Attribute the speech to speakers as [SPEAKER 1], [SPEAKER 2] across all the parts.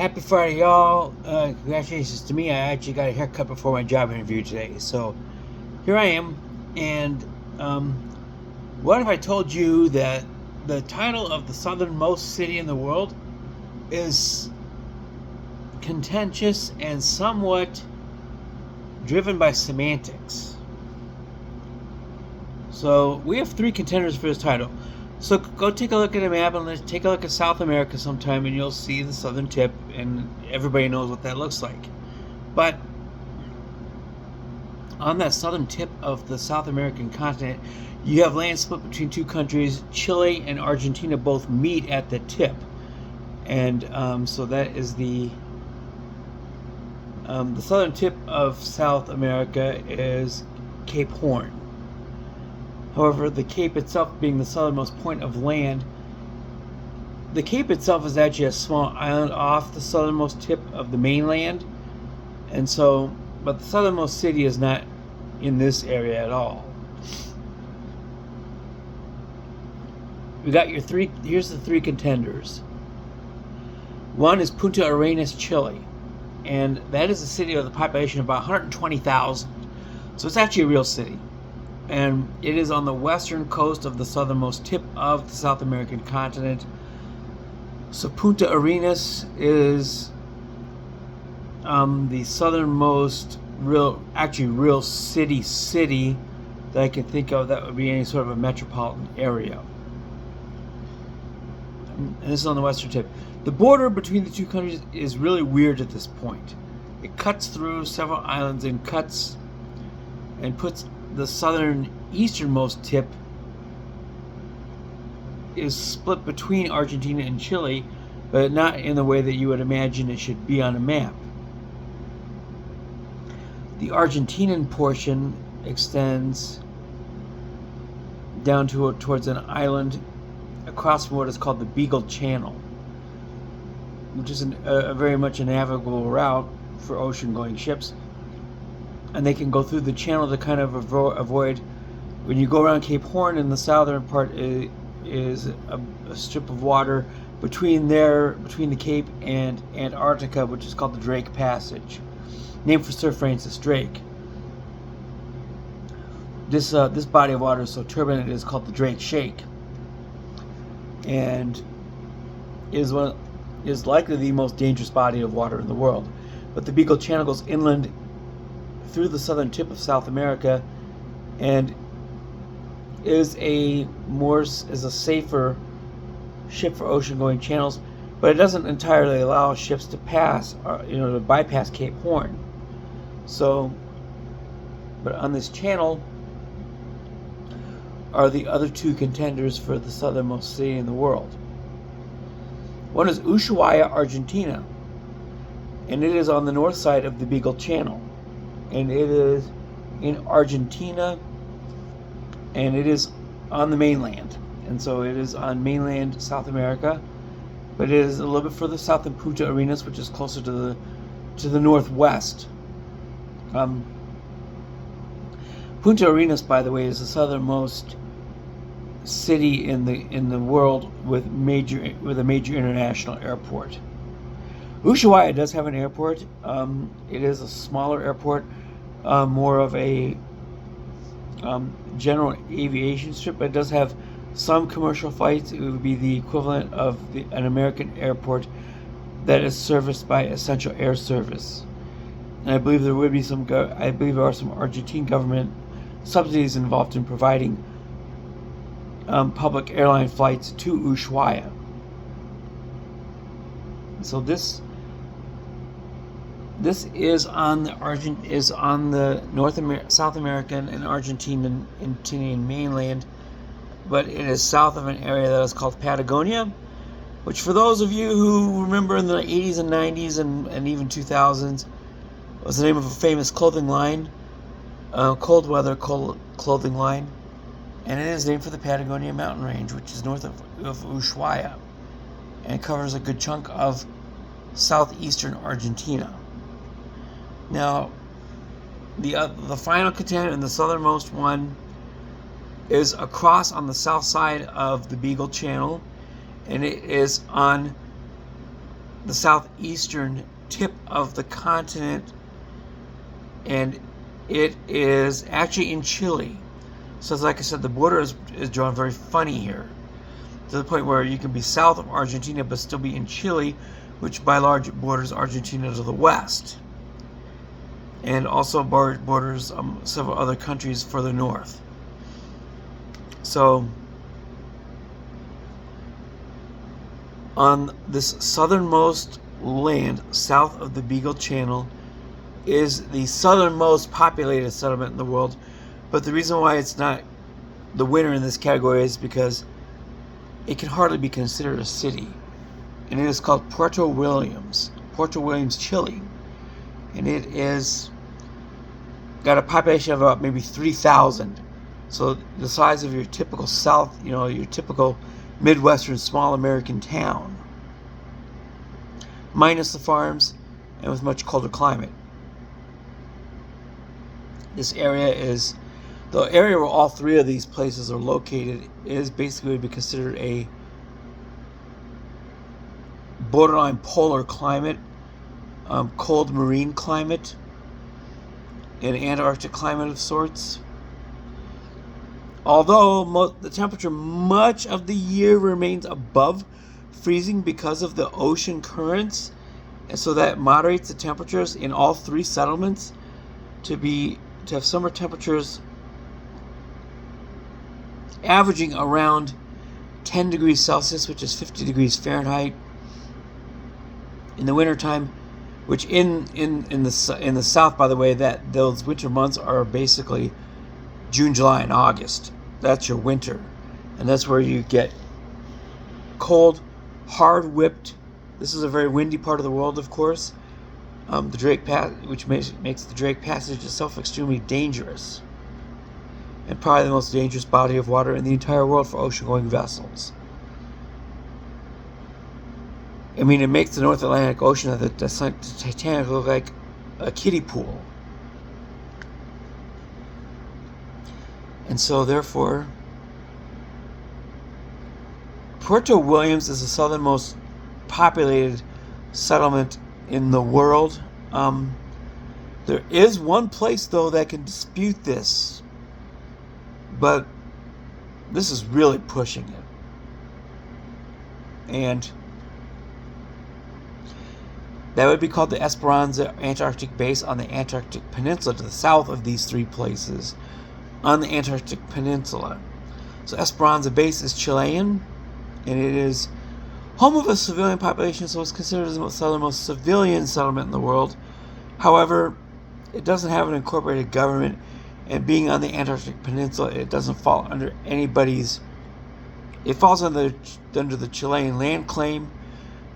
[SPEAKER 1] Happy Friday, y'all. Congratulations to me. I actually got a haircut before my job interview today. So here I am. And um, what if I told you that the title of the southernmost city in the world is contentious and somewhat driven by semantics? So we have three contenders for this title. So go take a look at a map and let's take a look at South America sometime, and you'll see the southern tip, and everybody knows what that looks like. But on that southern tip of the South American continent, you have land split between two countries. Chile and Argentina both meet at the tip, and so that is the southern tip of South America is Cape Horn. However, the Cape itself being the southernmost point of land, the Cape itself is actually a small island off the southernmost tip of the mainland, and so, but the southernmost city is not in this area at all. We got your three, here's the three contenders. One is Punta Arenas, Chile, and that is a city with a population of about 120,000, so it's actually a real city. And it is on the western coast of the southernmost tip of the South American continent. So Punta Arenas is the southernmost real city that I can think of that would be any sort of a metropolitan area. And this is on the western tip. The border between the two countries is really weird at this point. It cuts through several islands and puts the southern easternmost tip is split between Argentina and Chile, but not in the way that you would imagine it should be on a map. The Argentinian portion extends down towards an island across from what is called the Beagle Channel, which is a very much a navigable route for ocean-going ships. And they can go through the channel to kind of avoid, when you go around Cape Horn in the southern part is a strip of water between the Cape and Antarctica, which is called the Drake Passage, named for Sir Francis Drake. This body of water is so turbulent it is called the Drake Shake, and is likely the most dangerous body of water in the world. But the Beagle Channel goes inland through the southern tip of South America, and is a safer ship for ocean-going channels, but it doesn't entirely allow ships to pass, or to bypass Cape Horn. So, but on this channel are the other two contenders for the southernmost city in the world. One is Ushuaia, Argentina, and it is on the north side of the Beagle Channel. And it is in Argentina, and it is on the mainland. And so it is on mainland South America, but it is a little bit further south than Punta Arenas, which is closer to the northwest. Punta Arenas, by the way, is the southernmost city in the world with a major international airport. Ushuaia does have an airport. It is a smaller airport, more of a general aviation strip, but it does have some commercial flights. It would be the equivalent of an American airport that is serviced by Essential Air Service. And I believe there would be there are some Argentine government subsidies involved in providing public airline flights to Ushuaia. So this is on the South American and Argentinian mainland, but it is south of an area that is called Patagonia, which, for those of you who remember, in the 80s and 90s and even 2000s, was the name of a famous clothing line, cold weather clothing line, and it is named for the Patagonia mountain range, which is north of Ushuaia, and covers a good chunk of southeastern Argentina. Now, the final contender and the southernmost one is across on the south side of the Beagle Channel, and it is on the southeastern tip of the continent, and it is actually in Chile. So like I said, the border is drawn very funny here, to the point where you can be south of Argentina but still be in Chile, which by large borders Argentina to the west, and also borders several other countries further north. So on this southernmost land south of the Beagle Channel is the southernmost populated settlement in the world. But the reason why it's not the winner in this category is because it can hardly be considered a city. And it is called Puerto Williams, Chile. And it is got a population of about maybe 3,000. So the size of your typical South, your typical Midwestern small American town, minus the farms and with much colder climate. This area is, the area where all three of these places are located is basically to be considered a borderline polar climate, cold marine climate, an Antarctic climate of sorts. Although the temperature much of the year remains above freezing because of the ocean currents, and so that moderates the temperatures in all three settlements to have summer temperatures averaging around 10 degrees Celsius, which is 50 degrees Fahrenheit, in the wintertime, which in the south, by the way, that those winter months are basically June, July, and August. That's your winter, and that's where you get cold, hard whipped. This is a very windy part of the world, of course. The Drake Pass, which makes the Drake Passage itself extremely dangerous, and probably the most dangerous body of water in the entire world for ocean-going vessels. I mean, it makes the North Atlantic Ocean of the Titanic look like a kiddie pool. And so, therefore, Puerto Williams is the southernmost populated settlement in the world. There is one place, though, that can dispute this, but this is really pushing it. And that would be called the Esperanza Antarctic Base on the Antarctic Peninsula, to the south of these three places on the Antarctic Peninsula. So Esperanza Base is Chilean, and it is home of a civilian population, so it's considered the southernmost civilian settlement in the world. However, it doesn't have an incorporated government, and being on the Antarctic Peninsula, it doesn't fall under anybody's. It falls under the Chilean land claim,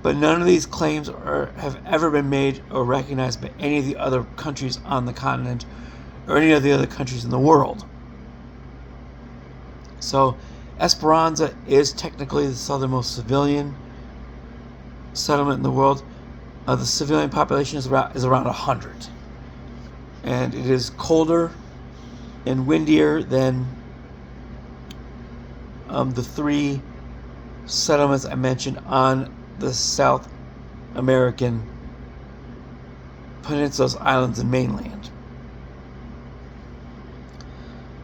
[SPEAKER 1] but none of these claims have ever been made or recognized by any of the other countries on the continent or any of the other countries in the world. So Esperanza is technically the southernmost civilian settlement in the world. The civilian population is around 100. And it is colder and windier than the three settlements I mentioned on the South American peninsulas, islands, and mainland.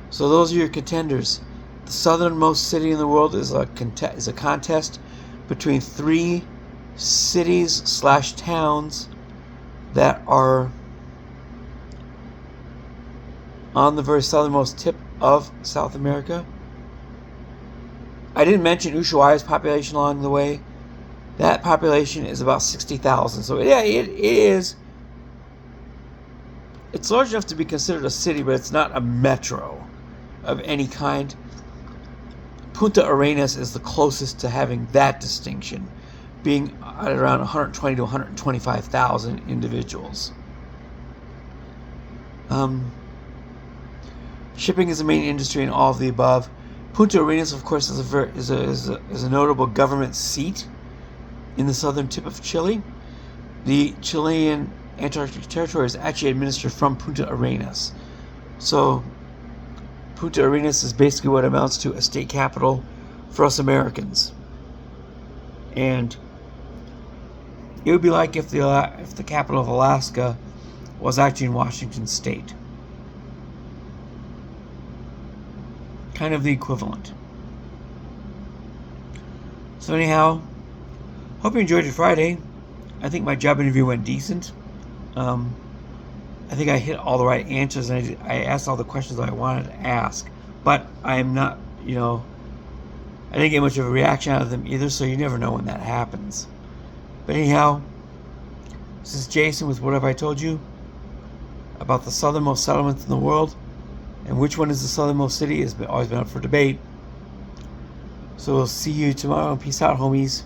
[SPEAKER 1] So those are your contenders. The southernmost city in the world is a contest between three cities/towns that are on the very southernmost tip of South America. I didn't mention Ushuaia's population along the way. That population is about 60,000. So yeah, it is. It's large enough to be considered a city, but it's not a metro of any kind. Punta Arenas is the closest to having that distinction, being at around 120 to 125,000 individuals. Shipping is the main industry in all of the above. Punta Arenas, of course, is a notable government seat in the southern tip of Chile. The Chilean Antarctic Territory is actually administered from Punta Arenas. So Punta Arenas is basically what amounts to a state capital for us Americans. And It would be like if the capital of Alaska was actually in Washington State. Kind of the equivalent. So anyhow, hope you enjoyed your Friday. I think my job interview went decent. I think I hit all the right answers, and I asked all the questions I wanted to ask. But I'm not, I didn't get much of a reaction out of them either, so you never know when that happens. But anyhow, this is Jason with What Have I Told You about the southernmost settlements in the world, and which one is the southernmost city has always been up for debate. So we'll see you tomorrow. Peace out, homies.